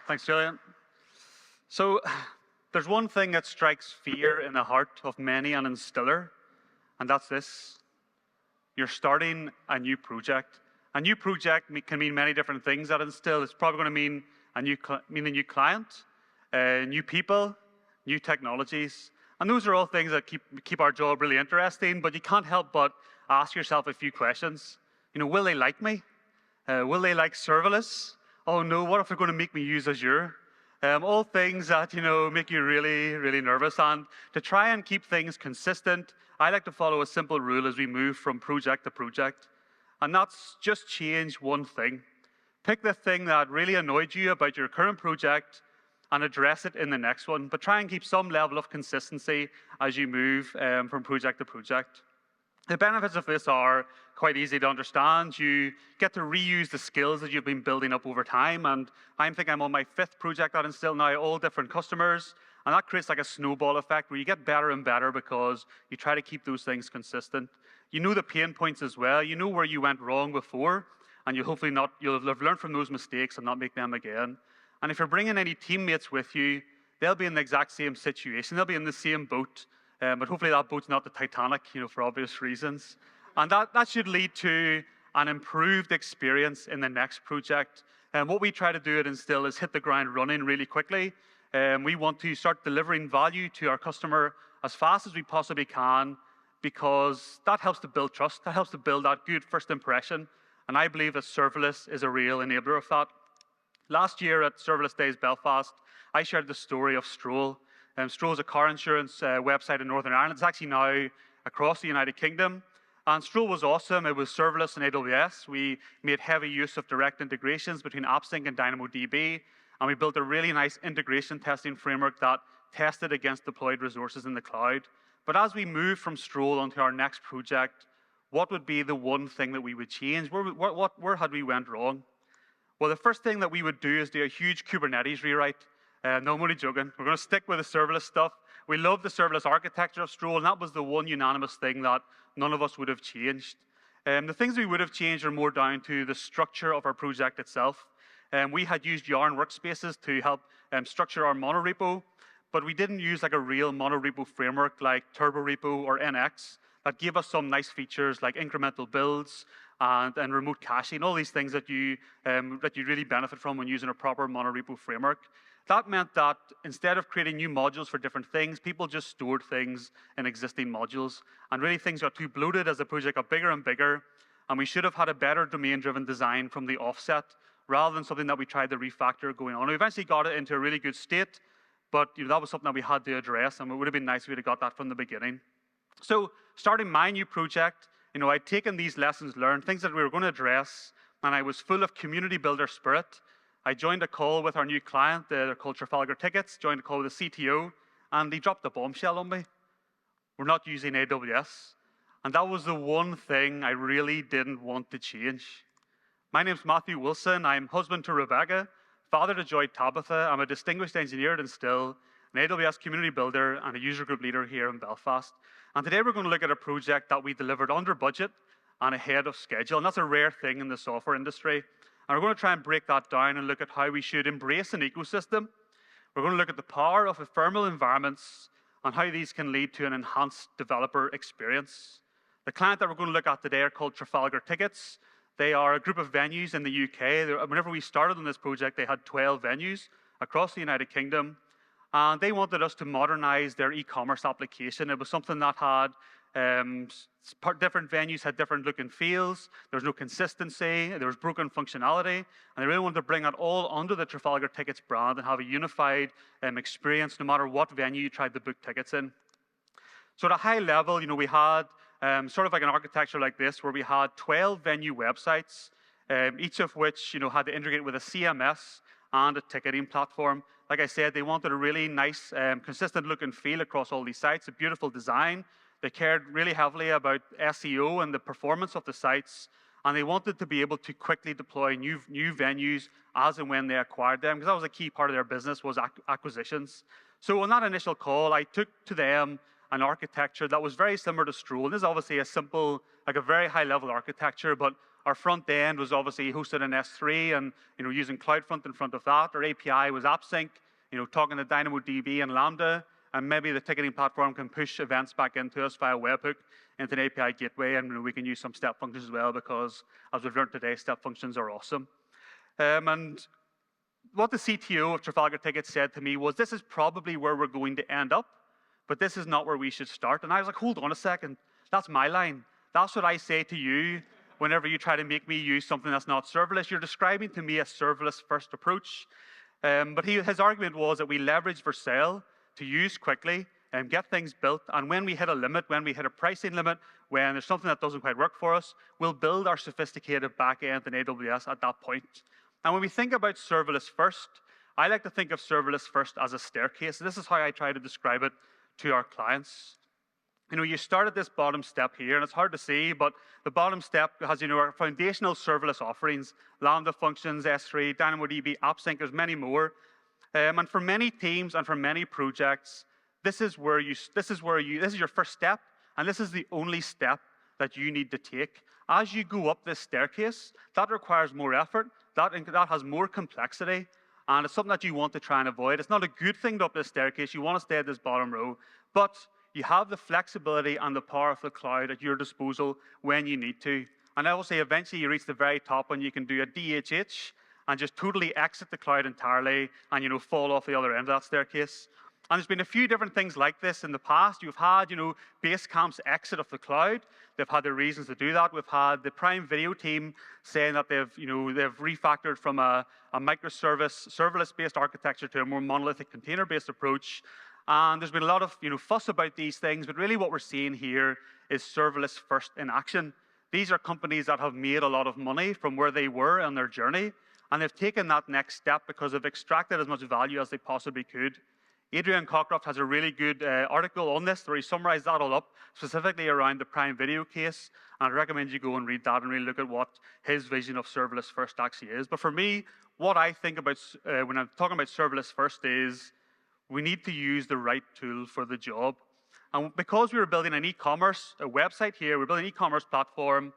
Thanks, Julian. So there's one thing that strikes fear in the heart of many an instiller, and that's this. You're starting a new project. A new project can mean many different things at Instil. It's probably going to mean a new client, new people, new technologies. And those are all things that keep our job really interesting, but you can't help but ask yourself a few questions. Will they like me? Will they like serverless? Oh no, what if they're going to make me use Azure? All things that make you really, really nervous. And to try and keep things consistent, I like to follow a simple rule as we move from project to project. And that's just change one thing. Pick the thing that really annoyed you about your current project and address it in the next one. But try and keep some level of consistency as you move from project to project. The benefits of this are quite easy to understand. You get to reuse the skills that you've been building up over time. And I think I'm on my 5th project at Instil now, all different customers. And that creates like a snowball effect where you get better and better because you try to keep those things consistent. You know the pain points as well. You know where you went wrong before. And you'll have learned from those mistakes and not make them again. And if you're bringing any teammates with you, they'll be in the exact same situation. They'll be in the same boat. But hopefully that boat's not the Titanic, for obvious reasons. And that should lead to an improved experience in the next project. And what we try to do at Instil is hit the ground running really quickly. We want to start delivering value to our customer as fast as we possibly can because that helps to build trust. That helps to build that good first impression. And I believe that serverless is a real enabler of that. Last year at Serverless Days Belfast, I shared the story of Stroll. Stroll is a car insurance website in Northern Ireland. It's actually now across the United Kingdom. And Stroll was awesome. It was serverless in AWS. We made heavy use of direct integrations between AppSync and DynamoDB. And we built a really nice integration testing framework that tested against deployed resources in the cloud. But as we move from Stroll onto our next project, what would be the one thing that we would change? Where had we went wrong? Well, the first thing that we would do is do a huge Kubernetes rewrite. No, I'm only joking. We're going to stick with the serverless stuff. We love the serverless architecture of Stroll, and that was the one unanimous thing that none of us would have changed. The things we would have changed are more down to the structure of our project itself. We had used Yarn workspaces to help structure our monorepo, but we didn't use like a real monorepo framework like TurboRepo or NX that gave us some nice features like incremental builds and remote caching, all these things that you really benefit from when using a proper monorepo framework. That meant that instead of creating new modules for different things, people just stored things in existing modules. And really things got too bloated as the project got bigger and bigger. And we should have had a better domain-driven design from the offset rather than something that we tried to refactor going on. We eventually got it into a really good state, but that was something that we had to address, and it would have been nice if we had got that from the beginning. So starting my new project, I'd taken these lessons learned, things that we were going to address, and I was full of community builder spirit. I joined a call with our new client, they're called Trafalgar Tickets, joined a call with the CTO, and he dropped a bombshell on me. We're not using AWS. And that was the one thing I really didn't want to change. My name's Matthew Wilson. I'm husband to Rebecca, father to Joy Tabitha. I'm a distinguished engineer at Instil, an AWS community builder, and a user group leader here in Belfast. And today we're going to look at a project that we delivered under budget and ahead of schedule. And that's a rare thing in the software industry. And we're going to try and break that down and look at how we should embrace an ecosystem. We're going to look at the power of ephemeral environments and how these can lead to an enhanced developer experience. The client that we're going to look at today are called Trafalgar Tickets. They are a group of venues in the UK. Whenever we started on this project, they had 12 venues across the United Kingdom. And they wanted us to modernize their e-commerce application. It was something that had different venues had different look and feels. There was no consistency. There was broken functionality. And they really wanted to bring that all under the Trafalgar Tickets brand and have a unified experience no matter what venue you tried to book tickets in. So at a high level, we had sort of like an architecture like this where we had 12 venue websites, each of which had to integrate with a CMS and a ticketing platform. Like I said, they wanted a really nice, consistent look and feel across all these sites, a beautiful design. They cared really heavily about SEO and the performance of the sites, and they wanted to be able to quickly deploy new venues as and when they acquired them, because that was a key part of their business was acquisitions. So on that initial call, I took to them an architecture that was very similar to Stroll. This is obviously a simple, like a very high-level architecture, but Our front end was obviously hosted in S3 and using CloudFront in front of that. Our API was AppSync, talking to DynamoDB and Lambda, and maybe the ticketing platform can push events back into us via webhook into an API gateway, and we can use some step functions as well because, as we've learned today, step functions are awesome. And what the CTO of Trafalgar Tickets said to me was, this is probably where we're going to end up, but this is not where we should start. And I was like, hold on a second, that's my line. That's what I say to you whenever you try to make me use something that's not serverless. You're describing to me a serverless-first approach. But his argument was that we leverage Vercel to use quickly and get things built. And when we hit a limit, when we hit a pricing limit, when there's something that doesn't quite work for us, we'll build our sophisticated backend in AWS at that point. And when we think about serverless first, I like to think of serverless first as a staircase. This is how I try to describe it to our clients. You start at this bottom step here, and it's hard to see, but the bottom step has, our foundational serverless offerings, Lambda functions, S3, DynamoDB, AppSync, there's many more. And for many teams and for many projects, this is your first step, and this is the only step that you need to take. As you go up this staircase, that requires more effort, that has more complexity, and it's something that you want to try and avoid. It's not a good thing to up this staircase. You want to stay at this bottom row, but you have the flexibility and the power of the cloud at your disposal when you need to. And I will say eventually you reach the very top and you can do a DHH and just totally exit the cloud entirely and fall off the other end of that staircase. And there's been a few different things like this in the past. You've had, Basecamp's exit of the cloud. They've had their reasons to do that. We've had the Prime Video team saying that they've refactored from a microservice, serverless-based architecture to a more monolithic container-based approach. And there's been a lot of fuss about these things, but really what we're seeing here is serverless first in action. These are companies that have made a lot of money from where they were on their journey, and they've taken that next step because they've extracted as much value as they possibly could. Adrian Cockcroft has a really good article on this where he summarized that all up, specifically around the Prime Video case, and I'd recommend you go and read that and really look at what his vision of serverless first actually is. But for me, what I think about when I'm talking about serverless first is we need to use the right tool for the job. And because we were building an e-commerce website here, we're building an e-commerce platform,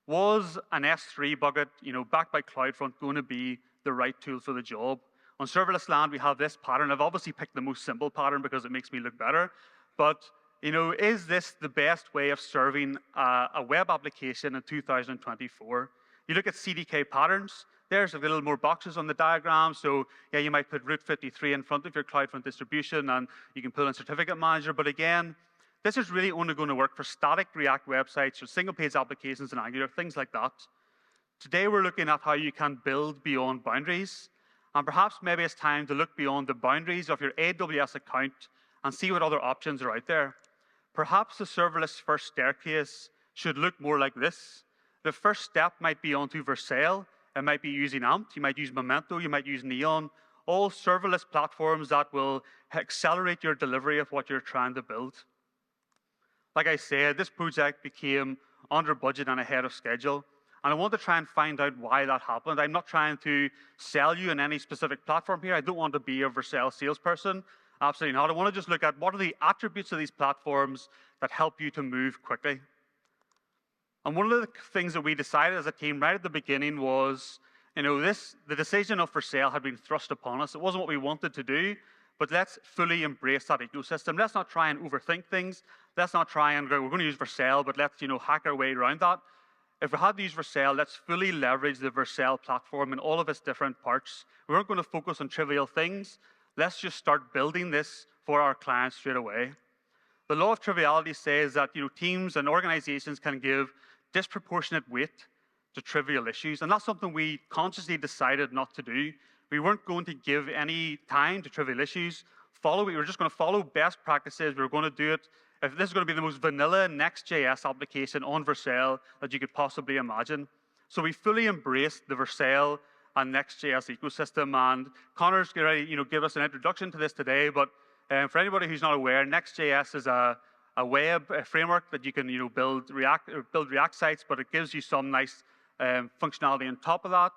was an S3 bucket, backed by CloudFront, going to be the right tool for the job? On serverless land, we have this pattern. I've obviously picked the most simple pattern because it makes me look better. But is this the best way of serving a web application in 2024? You look at CDK patterns. There's a little more boxes on the diagram. So yeah, you might put Route 53 in front of your CloudFront distribution, and you can pull in Certificate Manager. But again, this is really only going to work for static React websites or single-page applications in Angular, things like that. Today, we're looking at how you can build beyond boundaries. And perhaps maybe it's time to look beyond the boundaries of your AWS account and see what other options are out there. Perhaps the serverless first staircase should look more like this. The first step might be onto Vercel. It might be using Ampt. You might use Memento. You might use Neon. All serverless platforms that will accelerate your delivery of what you're trying to build. Like I said, this project became under budget and ahead of schedule. And I want to try and find out why that happened. I'm not trying to sell you in any specific platform here. I don't want to be a Vercel salesperson. Absolutely not. I want to just look at what are the attributes of these platforms that help you to move quickly. And one of the things that we decided as a team right at the beginning was, the decision of Vercel had been thrust upon us. It wasn't what we wanted to do, but let's fully embrace that ecosystem. Let's not try and overthink things. Let's not try and go, we're going to use Vercel, but let's hack our way around that. If we had to use Vercel, let's fully leverage the Vercel platform in all of its different parts. We weren't going to focus on trivial things. Let's just start building this for our clients straight away. The law of triviality says that teams and organizations can give disproportionate weight to trivial issues, and that's something we consciously decided not to do. We weren't going to give any time to trivial issues. We were just going to follow best practices. We were going to do it. If this is going to be the most vanilla Next.js application on Vercel that you could possibly imagine. So we fully embraced the Vercel and Next.js ecosystem, and Connor's going to give us an introduction to this today, but for anybody who's not aware, Next.js is a web framework that you can build React sites, but it gives you some nice functionality on top of that,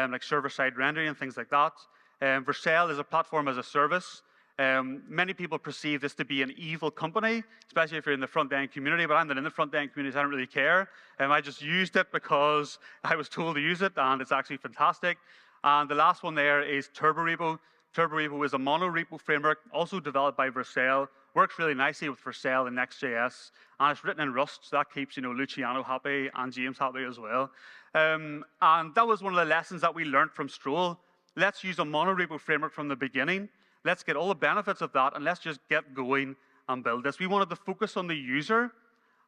like server-side rendering and things like that. Vercel is a platform as a service. Many people perceive this to be an evil company, especially if you're in the front-end community, but I'm not in the front-end community, so I don't really care. I just used it because I was told to use it, and it's actually fantastic. And the last one there is TurboRepo. TurboRepo is a mono-repo framework, also developed by Vercel. Works really nicely with Vercel and Next.js, and it's written in Rust, so that keeps Luciano happy and James happy as well. And that was one of the lessons that we learned from Stroll. Let's use a mono-repo framework from the beginning. Let's get all the benefits of that, and let's just get going and build this. We wanted to focus on the user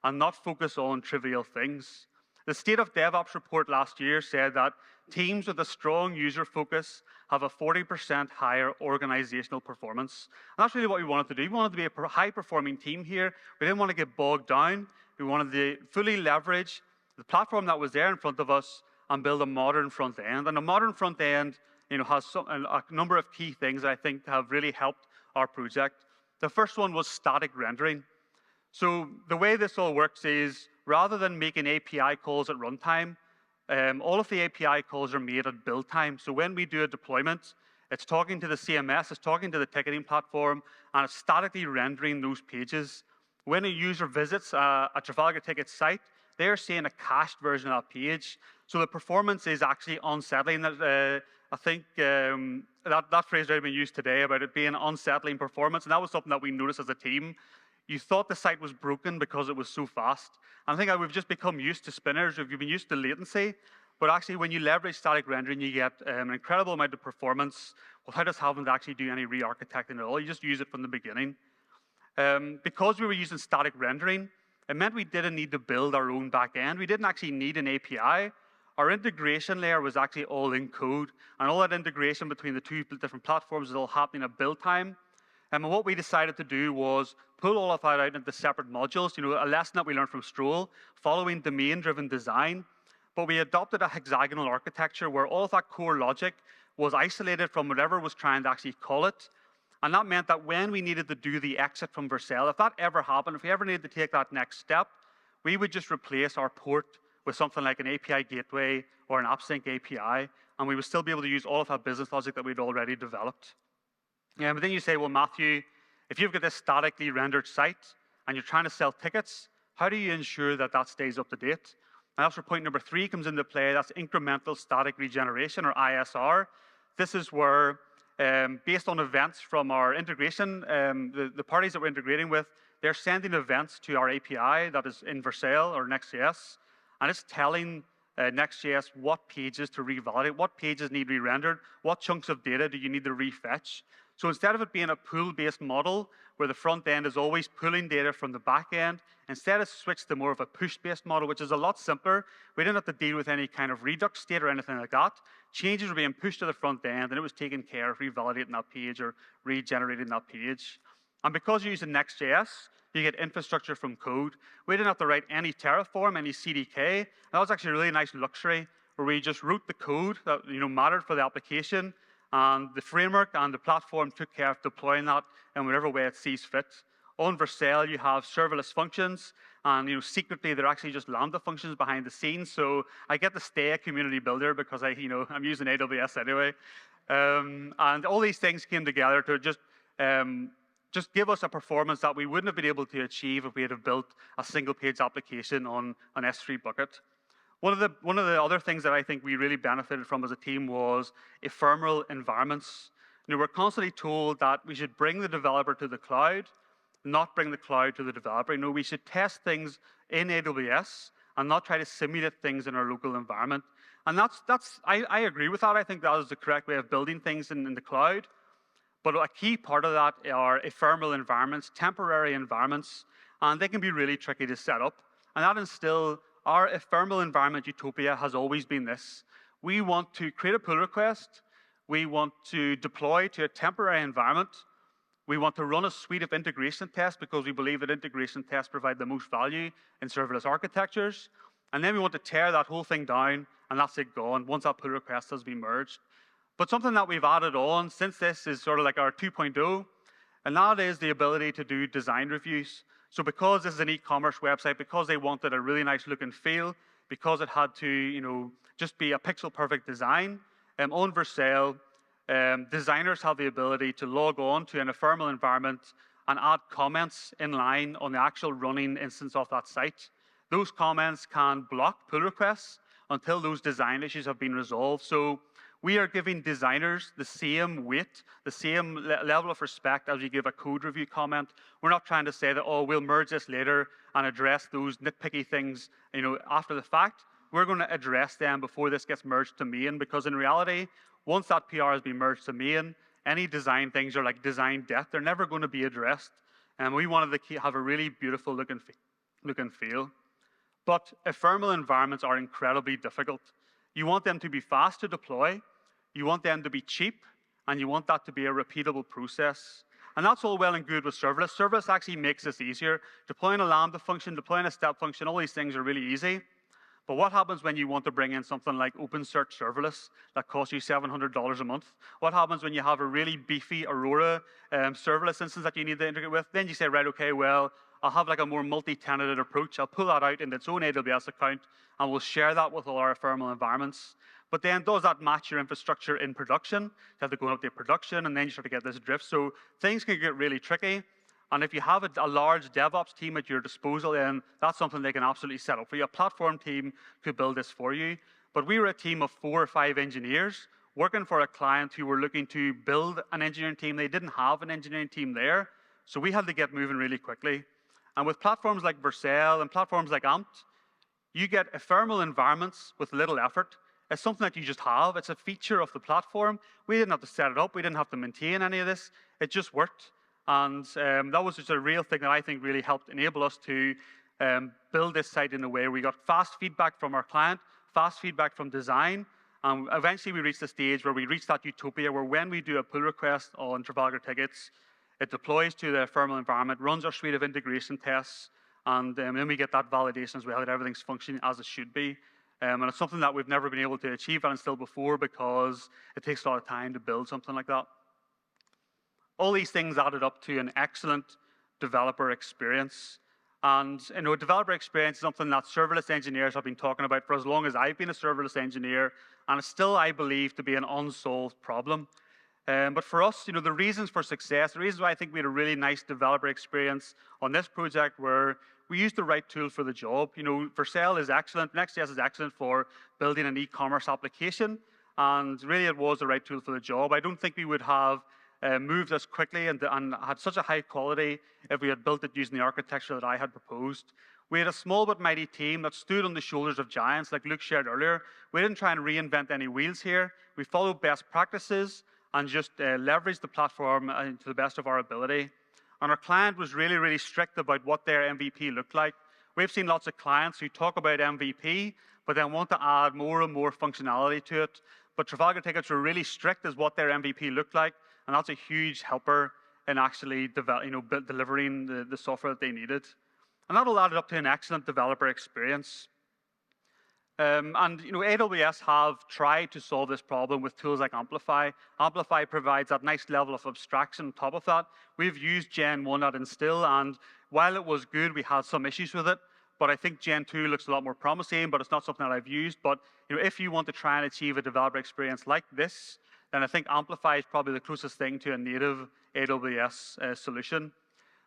and not focus on trivial things. The State of DevOps report last year said that teams with a strong user focus have a 40% higher organizational performance. And that's really what we wanted to do. We wanted to be a high-performing team here. We didn't want to get bogged down. We wanted to fully leverage the platform that was there in front of us and build a modern front end. And a modern front end has a number of key things that I think have really helped our project. The first one was static rendering. So the way this all works is, rather than making API calls at runtime, all of the API calls are made at build time. So when we do a deployment, it's talking to the CMS, it's talking to the ticketing platform, and it's statically rendering those pages. When a user visits a Trafalgar Ticket site, they're seeing a cached version of that page. So the performance is actually unsettling. I think that phrase has been used today about it being unsettling performance, and that was something that we noticed as a team. You thought the site was broken because it was so fast. And I think we've just become used to spinners, we've been used to latency, but actually when you leverage static rendering, you get an incredible amount of performance without us having to actually do any re-architecting at all. You just use it from the beginning. Because we were using static rendering, it meant we didn't need to build our own backend. We didn't actually need an API. Our integration layer was actually all in code, and all that integration between the two different platforms is all happening at build time. And what we decided to do was pull all of that out into separate modules, a lesson that we learned from Stroll, following domain-driven design. But we adopted a hexagonal architecture where all of that core logic was isolated from whatever was trying to actually call it. And that meant that when we needed to do the exit from Vercel, if that ever happened, if we ever needed to take that next step, we would just replace our port with something like an API gateway or an AppSync API, and we would still be able to use all of that business logic that we'd already developed. But then you say, well, Matthew, if you've got this statically rendered site and you're trying to sell tickets, how do you ensure that that stays up to date? And that's where point number 3 comes into play. That's incremental static regeneration, or ISR. This is where, based on events from our integration, the parties that we're integrating with, they're sending events to our API that is in Vercel or Next.js, and it's telling Next.js what pages to revalidate, what pages need re-rendered, what chunks of data do you need to refetch. So instead of it being a pool-based model where the front end is always pulling data from the back end, instead it's switched to more of a push-based model, which is a lot simpler. We didn't have to deal with any kind of Redux state or anything like that. Changes were being pushed to the front end, and it was taking care of revalidating that page or regenerating that page. And because you're using Next.js, you get infrastructure from code. We didn't have to write any Terraform, any CDK. That was actually a really nice luxury where we just wrote the code that mattered for the application, and the framework and the platform took care of deploying that in whatever way it sees fit. On Vercel, you have serverless functions, and secretly they're actually just Lambda functions behind the scenes. So I get to stay a community builder because I'm using AWS anyway. And all these things came together to just give us a performance that we wouldn't have been able to achieve if we had have built a single-page application on an S3 bucket. One of the other things that I think we really benefited from as a team was ephemeral environments. We're constantly told that we should bring the developer to the cloud, not bring the cloud to the developer. We should test things in AWS and not try to simulate things in our local environment. And I agree with that. I think that is the correct way of building things in the cloud. But a key part of that are ephemeral environments, temporary environments, and they can be really tricky to set up. And that Instil, our ephemeral environment utopia has always been this. We want to create a pull request. We want to deploy to a temporary environment. We want to run a suite of integration tests because we believe that integration tests provide the most value in serverless architectures. And then we want to tear that whole thing down, and that's it gone once that pull request has been merged. But something that we've added on since this is sort of like our 2.0, and that is the ability to do design reviews. So because this is an e-commerce website, because they wanted a really nice look and feel, because it had to just be a pixel-perfect design, on Vercel, Designers have the ability to log on to an ephemeral environment and add comments in line on the actual running instance of that site. Those comments can block pull requests until those design issues have been resolved. So we are giving designers the same weight, the same level of respect as you give a code review comment. We're not trying to say that, oh, we'll merge this later and address those nitpicky things, after the fact. We're going to address them before this gets merged to main, because in reality, once that PR has been merged to main, any design things are like design death. They're never going to be addressed. And we wanted to have a really beautiful look and feel. But ephemeral environments are incredibly difficult. You want them to be fast to deploy, you want them to be cheap, and you want that to be a repeatable process. And that's all well and good with serverless. Serverless actually makes this easier. Deploying a Lambda function, deploying a step function, all these things are really easy. But what happens when you want to bring in something like OpenSearch Serverless that costs you $700 a month? What happens when you have a really beefy Aurora serverless instance that you need to integrate with? Then you say, right, okay, well, I'll have like a more multi-tenanted approach. I'll pull that out in its own AWS account, and we'll share that with all our ephemeral environments. But then does that match your infrastructure in production? You have to go and update production, and then you start to get this drift. So things can get really tricky. And if you have a large DevOps team at your disposal, then that's something they can absolutely set up for you. A platform team could build this for you. But we were a team of 4 or 5 engineers working for a client who were looking to build an engineering team. They didn't have an engineering team there, so we had to get moving really quickly. And with platforms like Vercel and platforms like Ampt, you get ephemeral environments with little effort. It's something that you just have. It's a feature of the platform. We didn't have to set it up. We didn't have to maintain any of this. It just worked. And that was just a real thing that I think really helped enable us to build this site in a way where we got fast feedback from our client, fast feedback from design, and eventually we reached the stage where we reached that utopia where when we do a pull request on Trafalgar tickets, it deploys to the ephemeral environment, runs our suite of integration tests, and then we get that validation as well that everything's functioning as it should be. And it's something that we've never been able to achieve at Instil before because it takes a lot of time to build something like that. All these things added up to an excellent developer experience. And developer experience is something that serverless engineers have been talking about for as long as I've been a serverless engineer, and it's still, I believe, to be an unsolved problem. But for us, the reasons for success, the reasons why I think we had a really nice developer experience on this project were we used the right tool for the job. Vercel is excellent, Next.js is excellent for building an e-commerce application, and really it was the right tool for the job. I don't think we would have moved as quickly and had such a high quality if we had built it using the architecture that I had proposed. We had a small but mighty team that stood on the shoulders of giants, like Luke shared earlier. We didn't try and reinvent any wheels here. We followed best practices and just leveraged the platform to the best of our ability. And our client was really, really strict about what their MVP looked like. We've seen lots of clients who talk about MVP, but then want to add more and more functionality to it. But Trafalgar tickets were really strict as what their MVP looked like, and that's a huge helper in actually delivering the software that they needed. And that all added up to an excellent developer experience. AWS have tried to solve this problem with tools like Amplify. Amplify provides that nice level of abstraction on top of that. We've used Gen 1 at Instil, and while it was good, we had some issues with it. But I think Gen 2 looks a lot more promising, but it's not something that I've used. But if you want to try and achieve a developer experience like this, then I think Amplify is probably the closest thing to a native AWS solution.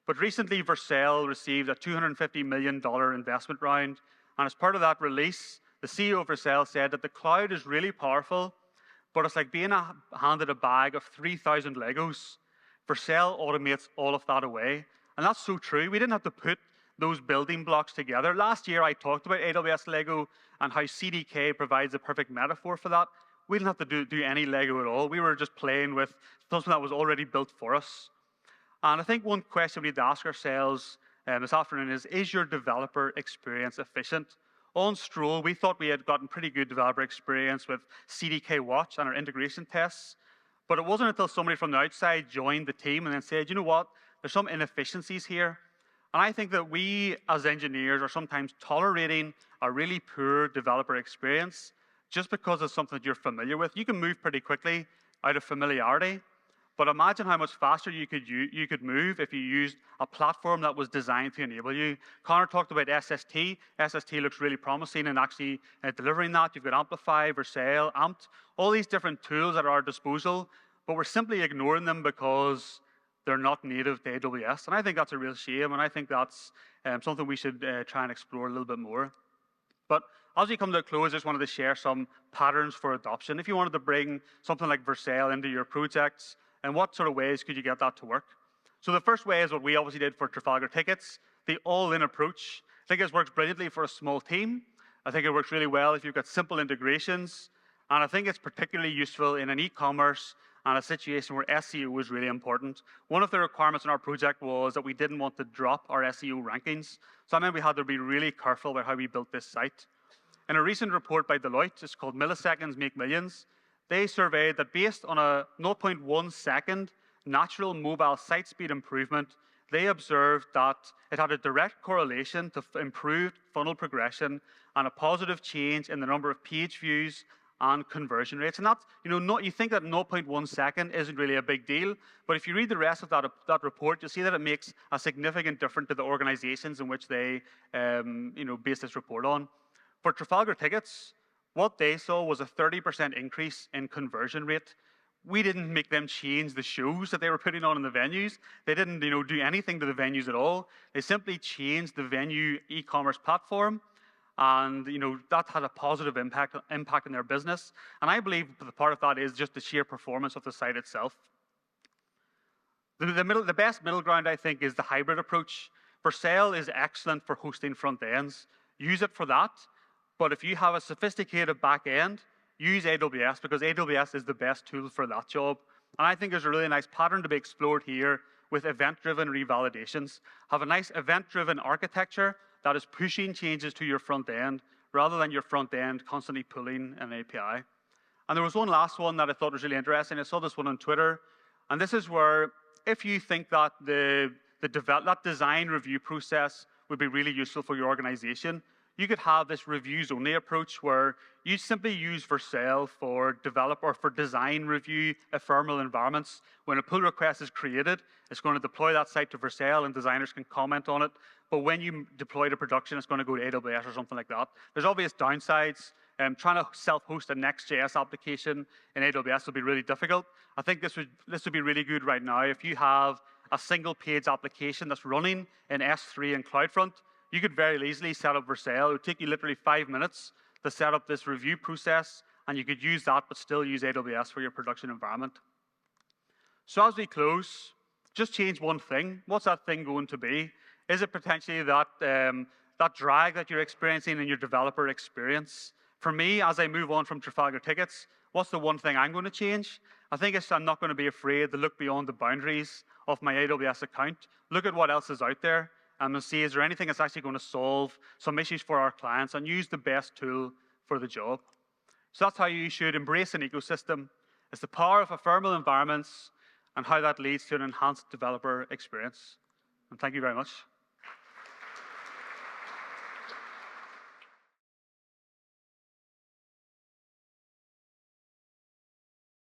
But recently, Vercel received a $250 million investment round. And as part of that release, the CEO of Vercel said that the cloud is really powerful, but it's like being handed a bag of 3,000 Legos. Vercel automates all of that away. And that's so true. We didn't have to put those building blocks together. Last year, I talked about AWS Lego and how CDK provides a perfect metaphor for that. We didn't have to do any Lego at all. We were just playing with something that was already built for us. And I think one question we need to ask ourselves this afternoon is your developer experience efficient? On Stroll, we thought we had gotten pretty good developer experience with CDK Watch and our integration tests. But it wasn't until somebody from the outside joined the team and then said, you know what, there's some inefficiencies here. And I think that we, as engineers, are sometimes tolerating a really poor developer experience just because it's something that you're familiar with. You can move pretty quickly out of familiarity, but imagine how much faster you could move if you used a platform that was designed to enable you. Connor talked about SST. SST looks really promising in actually delivering that. You've got Amplify, Vercel, Ampt, all these different tools at our disposal. but we're simply ignoring them because they're not native to AWS. And I think that's a real shame, and I think that's something we should try and explore a little bit more. But as we come to a close, I just wanted to share some patterns for adoption. If you wanted to bring something like Vercel into your projects, and what sort of ways could you get that to work? So the first way is what we obviously did for Trafalgar Tickets, the all-in approach. I think this works brilliantly for a small team. I think it works really well if you've got simple integrations. And I think it's particularly useful in an e-commerce and a situation where SEO is really important. One of the requirements in our project was that we didn't want to drop our SEO rankings. So I mean we had to be really careful about how we built this site. In a recent report by Deloitte, it's called Milliseconds Make Millions, they surveyed that based on a 0.1 second natural mobile site speed improvement, they observed that it had a direct correlation to improved funnel progression and a positive change in the number of page views and conversion rates. And that's, you think that 0.1 second isn't really a big deal, but if you read the rest of that report, you'll see that it makes a significant difference to the organizations in which they base this report on. For Trafalgar Tickets, what they saw was a 30% increase in conversion rate. We didn't make them change the shows that they were putting on in the venues. They didn't do anything to the venues at all. They simply changed the venue e-commerce platform, and that had a positive impact on their business. And I believe the part of that is just the sheer performance of the site itself. The best middle ground, I think, is the hybrid approach. Vercel is excellent for hosting front ends. Use it for that. But if you have a sophisticated back end, use AWS, because AWS is the best tool for that job. And I think there's a really nice pattern to be explored here with event-driven revalidations. Have a nice event-driven architecture that is pushing changes to your front end rather than your front end constantly pulling an API. And there was one last one that I thought was really interesting. I saw this one on Twitter. And this is where if you think that that design review process would be really useful for your organization, you could have this reviews-only approach where you simply use Vercel for design review ephemeral environments. When a pull request is created, it's going to deploy that site to Vercel, and designers can comment on it. But when you deploy to production, it's going to go to AWS or something like that. There's obvious downsides. Trying to self-host a Next.js application in AWS would be really difficult. I think this would be really good right now. If you have a single-page application that's running in S3 and CloudFront, you could very easily set up Vercel. It would take you literally 5 minutes to set up this review process, and you could use that but still use AWS for your production environment. So as we close, just change one thing. What's that thing going to be? Is it potentially that drag that you're experiencing in your developer experience? For me, as I move on from Trafalgar Tickets, what's the one thing I'm going to change? I think I'm not going to be afraid to look beyond the boundaries of my AWS account, look at what else is out there, and see, is there anything that's actually going to solve some issues for our clients and use the best tool for the job? So that's how you should embrace an ecosystem. It's the power of ephemeral environments and how that leads to an enhanced developer experience. And thank you very much.